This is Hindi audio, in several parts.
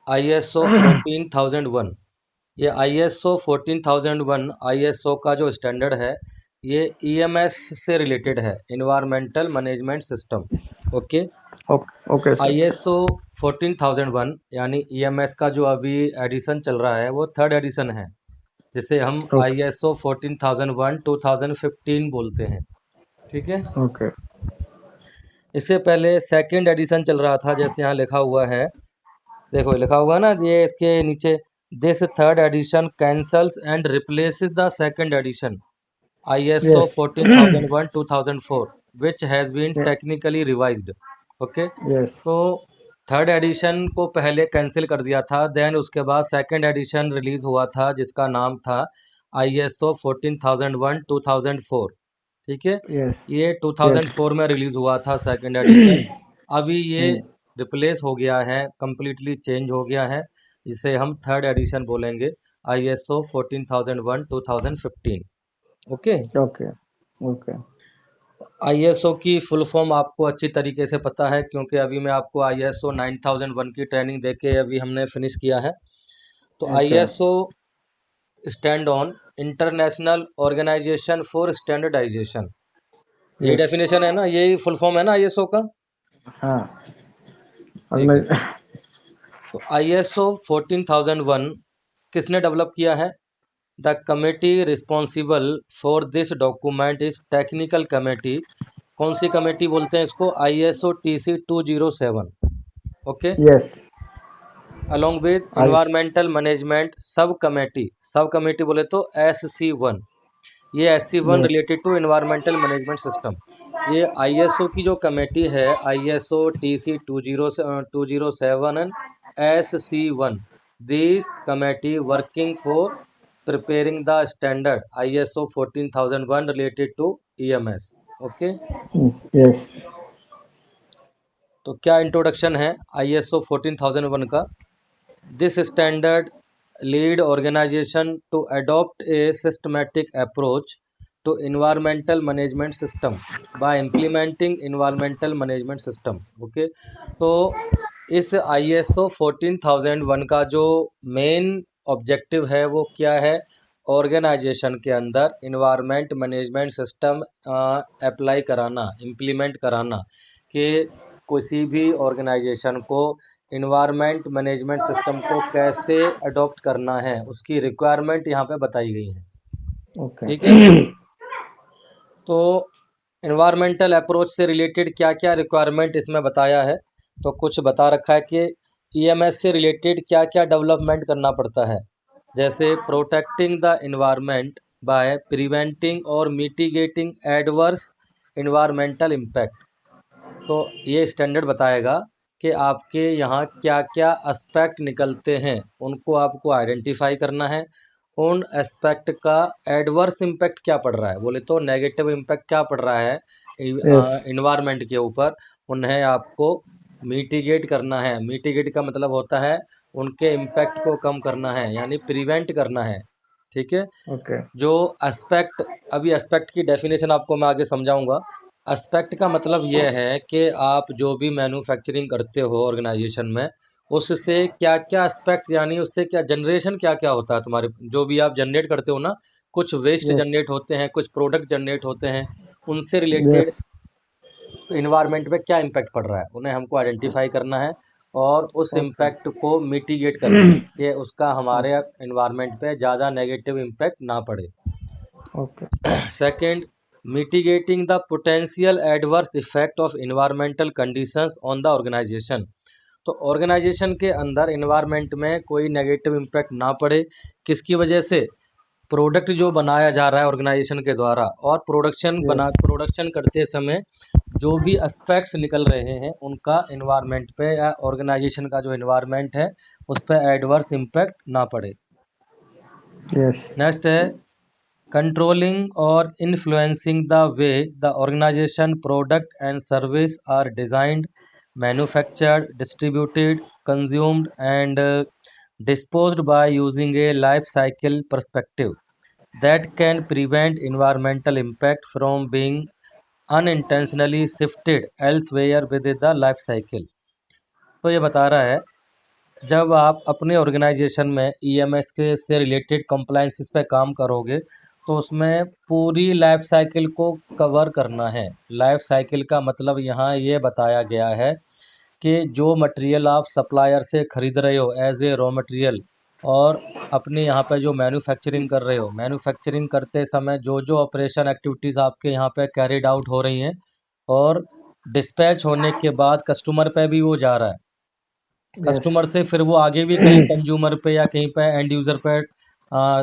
ISO 14001। ये ISO 14001 ISO का जो स्टैंडर्ड है, ये EMS से रिलेटेड है, environmental management system. Okay. Okay okay sir. ISO 14001 यानी EMS का जो अभी एडिशन चल रहा है वो थर्ड एडिशन है, जिसे हम ओके ISO 14001 2015 बोलते हैं। ठीक है। ओके। इससे पहले सेकंड एडिशन चल रहा था, जैसे यहाँ लिखा हुआ है, देखो लिखा हुआ है ना ये इसके नीचे, this third edition cancels and replaces the second edition ISO yes 14001 2004 which has been technically revised। Okay. Yes. तो थर्ड एडिशन को पहले कैंसिल कर दिया था, देन उसके बाद सेकंड एडिशन रिलीज हुआ था जिसका नाम था ISO 14001 2004। ठीक है। यस ये यस। 2004 में रिलीज हुआ था सेकंड एडिशन। अभी ये रिप्लेस हो गया है, कंप्लीटली चेंज हो गया है, जिसे हम थर्ड एडिशन बोलेंगे, ISO 14001 2015। Okay. Okay okay. ISO की फुल फॉर्म आपको अच्छी तरीके से पता है, क्योंकि अभी मैं आपको ISO 9001 की ट्रेनिंग देके अभी हमने फिनिश किया है। तो okay. ISO stand on International Organization for Standardization. यही यस। डेफिनेशन है ना, यही फुल फॉर्म है ना ISO का। हाँ। और ठीक मैं। है। तो ISO 14001 किसने डेवलप किया है? The committee responsible for this document is technical committee. कौन सी कमेटी बोलते हैं इसको? ISO TC 207। Okay. Yes. along with आई। environmental management sub committee, sub committee बोले तो SC1। ये SC1 yes. Related to environmental management system। ये ISO की जो कमेटी है, ISO TC 207 and SC1, this committee working for preparing the standard ISO 14001 related to EMS। Okay. Yes. तो क्या इंट्रोडक्शन है ISO 14001 का? This standard lead organization to adopt a systematic approach to environmental management system by implementing environmental management system। Okay. तो इस ISO 14001 का जो मेन ऑब्जेक्टिव है वो क्या है? ऑर्गेनाइजेशन के अंदर इन्वायरमेंट मैनेजमेंट सिस्टम अप्लाई कराना, इम्प्लीमेंट कराना, कि किसी भी ऑर्गेनाइजेशन को इन्वायरमेंट मैनेजमेंट सिस्टम को कैसे अडॉप्ट करना है, उसकी रिक्वायरमेंट यहाँ पे बताई गई है। ओके। ठीक है। तो इन्वायरमेंटल अप्रोच से रिलेटेड क्या क्या रिक्वायरमेंट इसमें बताया है, तो कुछ बता रखा है कि EMS से रिलेटेड क्या क्या डेवलपमेंट करना पड़ता है, जैसे protecting the environment by preventing और मिटिगेटिंग एडवर्स इन्वायरमेंटल इम्पैक्ट। तो ये स्टैंडर्ड बताएगा कि आपके यहाँ क्या क्या एस्पेक्ट निकलते हैं, उनको आपको आइडेंटिफाई करना है। उन एस्पेक्ट का एडवर्स इम्पैक्ट क्या पड़ रहा है, बोले तो नेगेटिव इम्पैक्ट क्या पड़ रहा है यस। इन्वायरमेंट के ऊपर, उन्हें आपको मिटिगेट करना है। मिटिगेट का मतलब होता है उनके इम्पैक्ट को कम करना है, यानी प्रिवेंट करना है। ठीक है। ओके। जो एस्पेक्ट, अभी एस्पेक्ट की डेफिनेशन आपको मैं आगे समझाऊंगा। एस्पेक्ट का मतलब ये है कि आप जो भी मैन्युफैक्चरिंग करते हो ऑर्गेनाइजेशन में, उससे क्या क्या एस्पेक्ट, यानी उससे क्या जनरेशन क्या क्या होता है, तुम्हारे जो भी आप जनरेट करते हो ना, कुछ वेस्ट यस जनरेट होते हैं, कुछ प्रोडक्ट जनरेट होते हैं, उनसे रिलेटेड यस। इन्वायरमेंट पे क्या इम्पैक्ट पड़ रहा है, उन्हें हमको आइडेंटिफाई करना है और उस ओके इम्पैक्ट को मिटिगेट करना है कि उसका हमारे इन्वायरमेंट पे ज़्यादा नेगेटिव इम्पैक्ट ना पड़े। Okay. Second, mitigating the potential adverse effect of environmental conditions on the organization। तो ऑर्गेनाइजेशन के अंदर इन्वायरमेंट में कोई नेगेटिव इम्पैक्ट ना पड़े, किसकी वजह से? प्रोडक्ट जो बनाया जा रहा है ऑर्गेनाइजेशन के द्वारा, और यस। प्रोडक्शन करते समय जो भी एस्पेक्ट्स निकल रहे हैं उनका इन्वायरमेंट पे या ऑर्गेनाइजेशन का जो इन्वायरमेंट है उस पर एडवर्स इम्पैक्ट ना पड़े। यस। नेक्स्ट है controlling or influencing the way the organization product and service are designed, manufactured, distributed, consumed and disposed by using a life cycle perspective that can prevent environmental impact from being unintentionally shifted elsewhere within the life cycle। तो ये बता रहा है जब आप अपने ऑर्गेनाइजेशन में ईएमएस के से रिलेटेड कंप्लायंसेस पे काम करोगे तो उसमें पूरी लाइफ साइकिल को कवर करना है। लाइफ साइकिल का मतलब यहाँ ये बताया गया है कि जो मटेरियल आप सप्लायर से खरीद रहे हो एज ए रॉ मटेरियल, और अपने यहाँ पे जो मैन्युफैक्चरिंग कर रहे हो, मैन्युफैक्चरिंग करते समय जो जो ऑपरेशन एक्टिविटीज़ आपके यहाँ पे कैरिड आउट हो रही हैं, और डिस्पैच होने के बाद कस्टमर पे भी वो जा रहा है, यस कस्टमर से फिर वो आगे भी कहीं कंज्यूमर पे या कहीं पे एंड यूज़र पे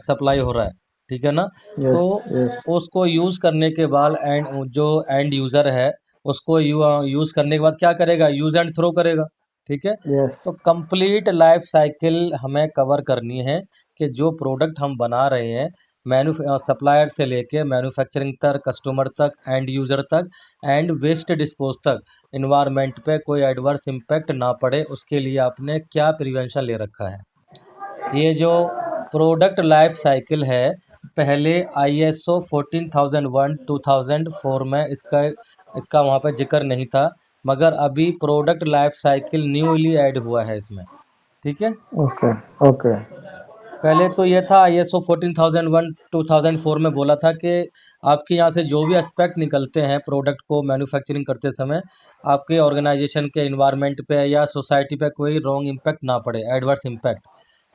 सप्लाई हो रहा है, ठीक है ना। तो यस यस उसको यूज़ करने के बाद जो एंड यूज़र है उसको यूज़ करने के बाद क्या करेगा, यूज़ एंड थ्रो करेगा, ठीक है। यस तो कंप्लीट लाइफ साइकिल हमें कवर करनी है कि जो प्रोडक्ट हम बना रहे हैं, सप्लायर से लेके मैन्युफैक्चरिंग तक, कस्टमर तक, एंड यूज़र तक, एंड वेस्ट डिस्पोज तक, इन्वायरमेंट पे कोई एडवर्स इम्पैक्ट ना पड़े, उसके लिए आपने क्या प्रिवेंशन ले रखा है। ये जो प्रोडक्ट लाइफ साइकिल है, पहले ISO 14001 2004 में इसका वहाँ पे जिक्र नहीं था, मगर अभी product life cycle newly add हुआ है इसमें, ठीक है। ओके ओके पहले तो ये था ISO 14001 2004 में बोला था कि आपके यहाँ से जो भी एस्पेक्ट निकलते हैं प्रोडक्ट को मैन्युफैक्चरिंग करते समय, आपके ऑर्गेनाइजेशन के इन्वायरमेंट पे या सोसाइटी पे कोई रॉन्ग इम्पैक्ट ना पड़े, एडवर्स इम्पैक्ट।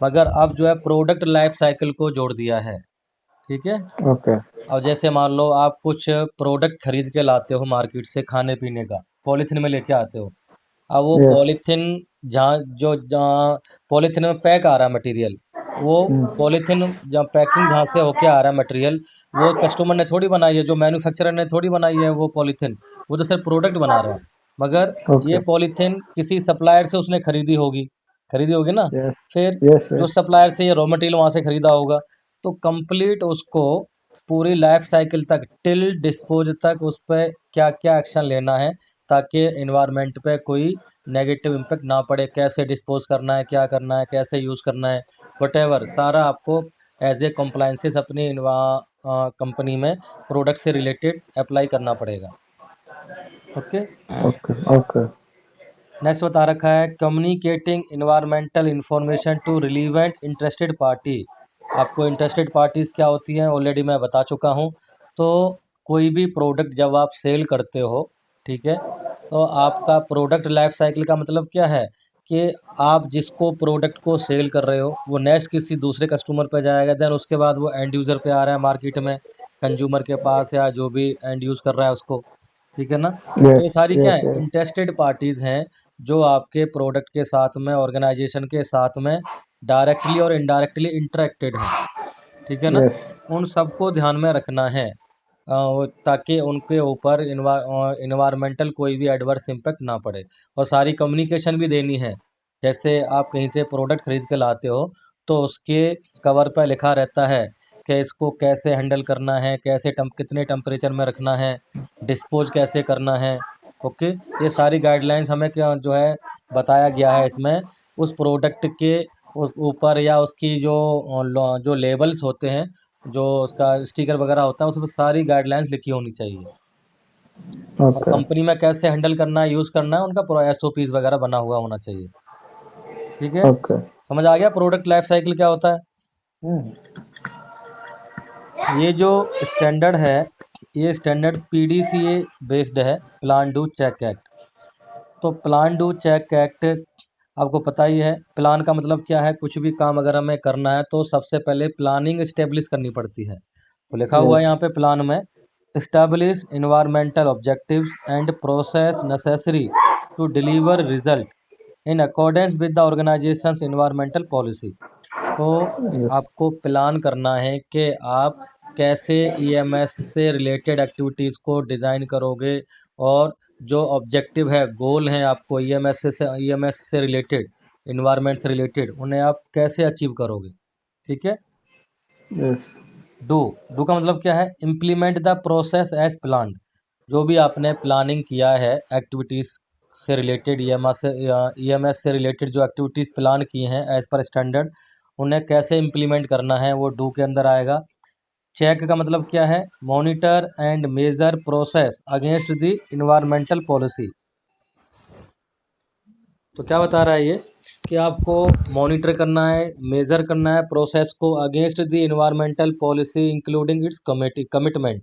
मगर अब जो है प्रोडक्ट लाइफ साइकिल को जोड़ दिया है, ठीक है। ओके अब जैसे मान लो आप कुछ प्रोडक्ट खरीद के लाते हो मार्केट से, खाने पीने का पॉलीथीन में लेके आते हो। अब वो यस पॉलीथीन जहाँ पॉलीथीन में पैक आ रहा है मटेरियल, वो पॉलीथीन जहाँ पैकिंग जहाँ से होके आ रहा है मटेरियल, वो कस्टमर ने थोड़ी बनाई है, जो मैन्युफैक्चरर ने थोड़ी बनाई है वो पॉलीथीन। वो तो सिर्फ प्रोडक्ट बना रहा है, मगर ये ओके पॉलीथीन किसी सप्लायर से उसने खरीदी होगी ना। यस फिर यस जो यस सप्लायर से ये रॉ मटेरियल वहाँ से खरीदा होगा, तो कंप्लीट उसको पूरी लाइफ साइकिल तक टिल डिस्पोज तक उस पर क्या क्या एक्शन लेना है, ताकि इन्वायरमेंट पे कोई नेगेटिव इम्पेक्ट ना पड़े, कैसे डिस्पोज करना है, क्या करना है, कैसे यूज़ करना है, वटेवर सारा आपको एज ए कंप्लायंसेस अपनी कंपनी में प्रोडक्ट से रिलेटेड अप्लाई करना पड़ेगा, ओके। ओके ओके नेक्स्ट बता रखा है communicating environmental information to relevant interested party. आपको इंटरेस्टेड पार्टीज क्या होती हैं ऑलरेडी मैं बता चुका हूँ। तो कोई भी प्रोडक्ट जब आप सेल करते हो, ठीक है, तो आपका प्रोडक्ट लाइफ साइकिल का मतलब क्या है कि आप जिसको प्रोडक्ट को सेल कर रहे हो वो नेक्स्ट किसी दूसरे कस्टमर पे जाएगा, देन उसके बाद वो एंड यूज़र पे आ रहा है मार्केट में, कंज्यूमर के पास या जो भी एंड यूज़ कर रहा है उसको, ठीक है ना। तो ये यस सारी क्या यस है, यस इंटरेस्टेड पार्टीज हैं जो आपके प्रोडक्ट के साथ में, ऑर्गेनाइजेशन के साथ में डायरेक्टली और इनडायरेक्टली इंटरेक्टेड हैं, ठीक है ना। यस उन सबको ध्यान में रखना है, ताकि उनके ऊपर इन्वायरमेंटल कोई भी एडवर्स इम्पेक्ट ना पड़े। और सारी कम्युनिकेशन भी देनी है। जैसे आप कहीं से प्रोडक्ट खरीद के लाते हो तो उसके कवर पर लिखा रहता है कि इसको कैसे हैंडल करना है, कैसे कितने टेम्परेचर में रखना है, डिस्पोज कैसे करना है, ओके। ये सारी गाइडलाइंस हमें क्या जो है बताया गया है इसमें। उस प्रोडक्ट के उस ऊपर या उसकी जो लेबल्स होते हैं, जो उसका स्टिकर वगैरह होता है, उसमें सारी गाइडलाइंस लिखी होनी चाहिए। और ओके कंपनी में कैसे हैंडल करना है, यूज़ करना है, उनका पूरा SOPs वगैरह बना हुआ होना चाहिए, ठीक है। ओके समझ आ गया प्रोडक्ट लाइफ साइकिल क्या होता है। ये जो स्टैंडर्ड है, ये स्टैंडर्ड PDCA बेस्ड है, प्लान डू चेक एक्ट। तो प्लान डू चेक एक्ट आपको पता ही है, प्लान का मतलब क्या है। कुछ भी काम अगर हमें करना है तो सबसे पहले प्लानिंग इस्टेब्लिश करनी पड़ती है। तो लिखा हुआ है यस यहाँ पे प्लान में, establish environmental objectives and process necessary to deliver result in accordance with the organization's environmental policy। तो यस आपको प्लान करना है कि आप कैसे EMS से रिलेटेड एक्टिविटीज़ को डिज़ाइन करोगे, और जो ऑब्जेक्टिव है, गोल हैं आपको EMS से रिलेटेड, इन्वायरमेंट से रिलेटेड, उन्हें आप कैसे अचीव करोगे, ठीक है। यस डू डू का मतलब क्या है, implement the process as plan. जो भी आपने प्लानिंग किया है एक्टिविटीज़ से रिलेटेड, EMS से रिलेटेड जो एक्टिविटीज़ प्लान की हैं एज पर स्टैंडर्ड, उन्हें कैसे इम्प्लीमेंट करना है वो डू के अंदर आएगा। चेक का मतलब क्या है, monitor and measure process against the environmental policy. तो क्या बता रहा है ये कि आपको मॉनिटर करना है, मेजर करना है प्रोसेस को against the environmental policy including it's commitment.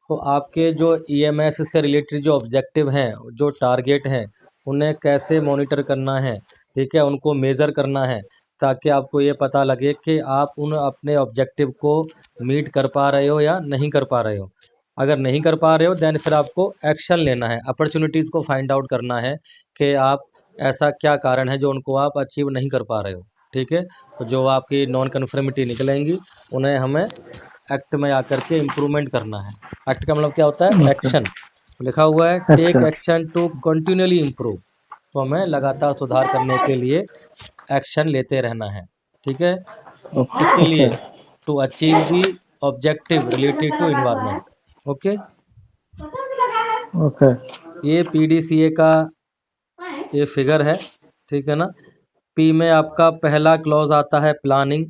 तो आपके जो ईएमएस से रिलेटेड जो ऑब्जेक्टिव हैं, जो टारगेट हैं, उन्हें कैसे मॉनिटर करना है, ठीक है, उनको मेज़र करना है, ताकि आपको ये पता लगे कि आप उन अपने ऑब्जेक्टिव को मीट कर पा रहे हो या नहीं कर पा रहे हो। अगर नहीं कर पा रहे हो देन फिर आपको एक्शन लेना है, अपॉर्चुनिटीज़ को फाइंड आउट करना है कि आप ऐसा क्या कारण है जो उनको आप अचीव नहीं कर पा रहे हो। ठीक है, तो जो आपकी नॉन कन्फर्मिटी निकलेंगी उन्हें हमें एक्ट में आकर के इम्प्रूवमेंट करना है। एक्ट का मतलब क्या होता है? ओके। एक्शन। लिखा हुआ है टेक अच्छा। Action to continually improve. तो हमें लगातार सुधार करने के लिए एक्शन लेते रहना है। ठीक है, किसके ओके। लिए? To achieve the objective related to environment. Okay, okay. ये पीडीसीए का ये फिगर है। ठीक है ना। पी में आपका पहला क्लॉज आता है प्लानिंग।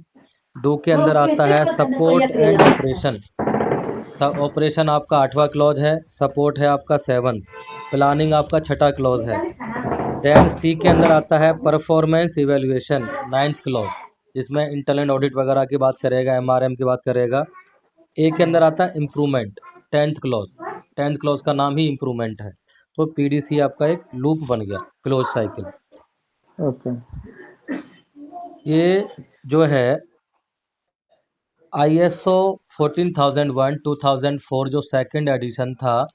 डू के अंदर आता है सपोर्ट एंड ऑपरेशन। ऑपरेशन आपका 8वां क्लॉज है, सपोर्ट है आपका 7th, प्लानिंग आपका 6ठा क्लॉज है। देन सी के अंदर आता है परफॉर्मेंस इवेल्युएशन, 9th क्लॉज, जिसमें इंटरनल ऑडिट वगैरह की बात करेगा, एमआरएम की बात करेगा। ए के अंदर आता है improvement, 10th clause. 10th clause का नाम ही इम्प्रूवमेंट है। तो पीडीसी आपका एक लूप बन गया, क्लोज साइकिल। ओके। ये जो है ISO 14001 2004 जो सेकंड एडिशन था,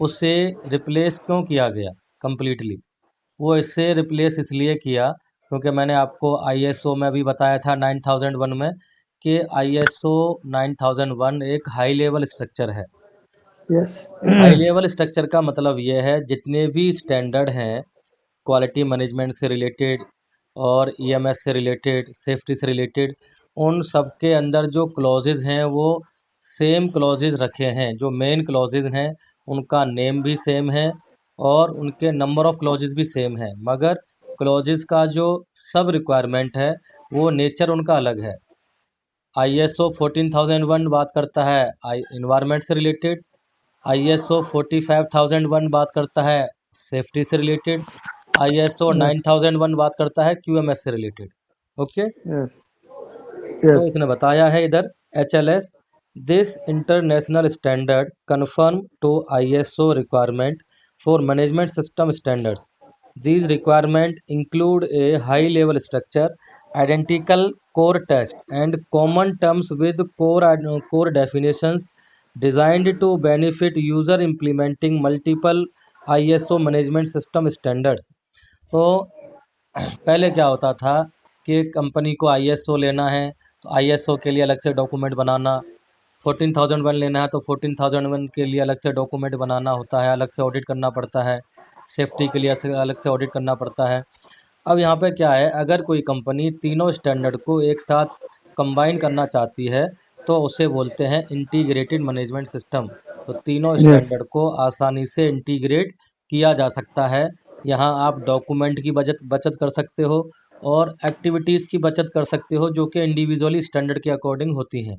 उसे रिप्लेस क्यों किया गया कंप्लीटली? वो इससे रिप्लेस इसलिए किया क्योंकि मैंने आपको ISO में भी बताया था 9001 में कि ISO 9001 एक हाई लेवल स्ट्रक्चर है। यस। हाई लेवल स्ट्रक्चर का मतलब ये है जितने भी स्टैंडर्ड हैं क्वालिटी मैनेजमेंट से रिलेटेड और ईएमएस से रिलेटेड, सेफ्टी से रिलेटेड, उन सब के अंदर जो क्लॉजेज हैं वो सेम क्लॉजेज रखे हैं। जो मेन क्लॉजेज हैं उनका नेम भी सेम है और उनके नंबर ऑफ क्लॉजेज भी सेम है, मगर क्लॉजेज का जो सब रिक्वायरमेंट है वो नेचर उनका अलग है। ISO 14001 बात करता है इन्वायरमेंट से रिलेटेड, ISO 45001 बात करता है सेफ्टी से रिलेटेड, ISO 9001 बात करता है QMS से रिलेटेड। Okay, yes. तो यस। इसने बताया है इधर HLS, this international standard conform to ISO requirement for management system standards. These requirements include a high-level structure, identical core text, and common terms with core definitions designed to benefit user implementing multiple ISO management system standards। तो पहले क्या होता था कि कंपनी को ISO लेना है तो ISO के लिए अलग से डॉक्यूमेंट बनाना, 14001 लेना है तो 14001 के लिए अलग से डॉक्यूमेंट बनाना होता है, अलग से ऑडिट करना पड़ता है, सेफ्टी के लिए अलग से ऑडिट करना पड़ता है। अब यहाँ पे क्या है, अगर कोई कंपनी तीनों स्टैंडर्ड को एक साथ कंबाइन करना चाहती है तो उसे बोलते हैं इंटीग्रेटेड मैनेजमेंट सिस्टम। तो तीनों यस। स्टैंडर्ड को आसानी से इंटीग्रेट किया जा सकता है। यहाँ आप डॉक्यूमेंट की बचत बचत कर सकते हो और एक्टिविटीज़ की बचत कर सकते हो जो कि इंडिविजुअली स्टैंडर्ड के अकॉर्डिंग होती हैं।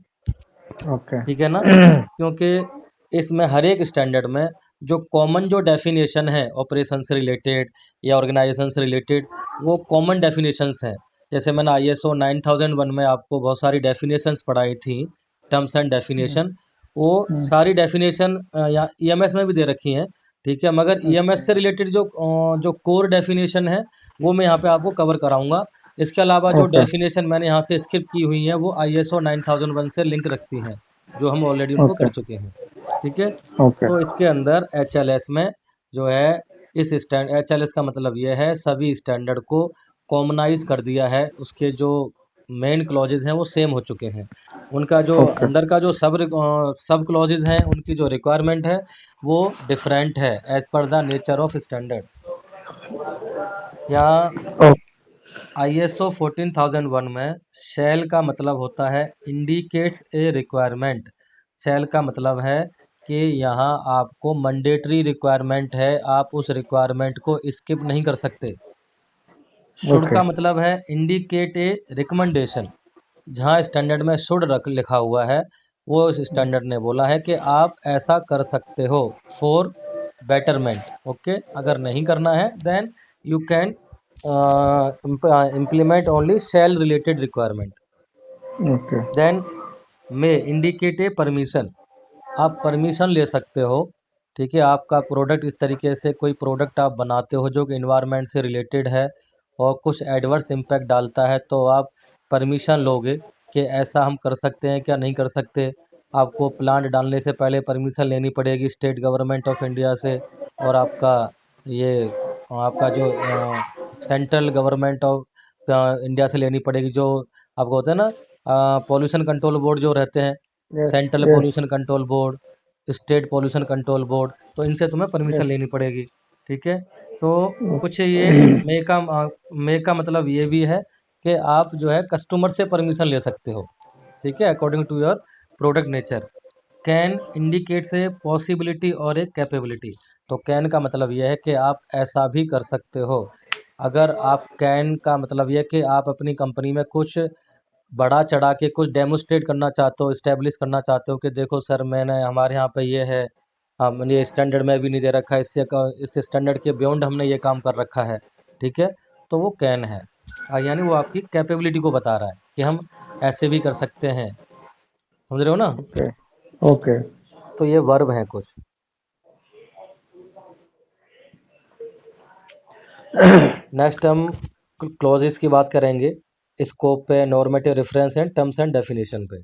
ओके। ठीक है ना, क्योंकि इसमें हर एक स्टैंडर्ड में जो कॉमन जो डेफिनेशन है ऑपरेशन से रिलेटेड या ऑर्गेनाइजेशन से रिलेटेड, वो कॉमन डेफिनेशंस हैं। जैसे मैंने ISO 9001 में आपको बहुत सारी डेफिनेशंस पढ़ाई थी, टर्म्स एंड डेफिनेशन, वो सारी डेफिनेशन या EMS में भी दे रखी हैं। ठीक है, मगर EMS से रिलेटेड जो कोर डेफिनेशन है वो मैं यहाँ पे आपको कवर कराऊंगा। इसके अलावा जो ओके। डेफिनेशन मैंने यहाँ से स्किप की हुई है वो ISO 9001 से लिंक रखती हैं, जो हम ऑलरेडी उनको ओके। कर चुके हैं। ठीक है, ओके। तो इसके अंदर HLS में जो है, इस स्टैंड HLS का मतलब ये है सभी स्टैंडर्ड को कॉमनाइज कर दिया है, उसके जो मेन क्लॉजेज हैं वो सेम हो चुके हैं। उनका जो ओके। अंदर का जो सब क्लॉजेज हैं उनकी जो रिक्वायरमेंट है वो डिफरेंट है as per the nature of standard. यहाँ ओ। ISO 14001 में शैल का मतलब होता है इंडिकेट्स ए रिक्वायरमेंट। शैल का मतलब है कि यहाँ आपको मैंडेटरी रिक्वायरमेंट है, आप उस रिक्वायरमेंट को स्किप नहीं कर सकते। Should okay. का मतलब है इंडिकेट ए रिकमेंडेशन। जहाँ स्टैंडर्ड में शुड रख लिखा हुआ है वो उस स्टैंडर्ड ने बोला है कि आप ऐसा कर सकते हो फॉर बेटरमेंट। ओके, अगर नहीं करना है then you can implement only shall related requirement. Okay. Then may indicate a permission. आप परमिशन ले सकते हो, ठीक है। आपका प्रोडक्ट इस तरीके से कोई प्रोडक्ट आप बनाते हो जो कि इन्वायरमेंट से रिलेटेड है और कुछ एडवर्स इम्पैक्ट डालता है, तो आप परमिशन लोगे कि ऐसा हम कर सकते हैं क्या नहीं कर सकते। आपको प्लांट डालने से पहले परमिशन लेनी पड़ेगी स्टेट गवर्नमेंट ऑफ इंडिया से, और ये आपका जो सेंट्रल गवर्नमेंट ऑफ इंडिया से लेनी पड़ेगी, जो आपको होता है ना, पॉल्यूशन कंट्रोल बोर्ड जो रहते हैं, Yes. Central Yes. Pollution control board, state pollution control board, तो इनसे तुम्हें परमिशन Yes. लेनी पड़ेगी, ठीक है। तो कुछ ये Okay. मे का मतलब ये भी है कि आप जो है कस्टमर से परमिशन ले सकते हो, ठीक है, according to your product nature. Can indicates a possibility और ए कैपेबिलिटी। तो कैन का मतलब यह है कि आप ऐसा भी कर सकते हो। अगर आप कैन का मतलब यह है कि आप अपनी कंपनी में कुछ बढ़ा चढ़ा के कुछ डेमोस्ट्रेट करना चाहते हो, इस्टेब्लिश करना चाहते हो कि देखो सर, मैंने हमारे यहाँ पे ये है, हम ये स्टैंडर्ड में भी नहीं दे रखा है, इस स्टैंडर्ड के बियॉन्ड हमने ये काम कर रखा है, ठीक है। तो वो कैन है। यानी वो आपकी कैपेबिलिटी को बता रहा है कि हम ऐसे भी कर सकते हैं, समझ रहे हो ना। Okay. Okay. तो ये वर्ब हैं कुछ। नेक्स्ट हम क्लॉजेस की बात करेंगे, स्कोप पे, normative reference and terms and definition पे।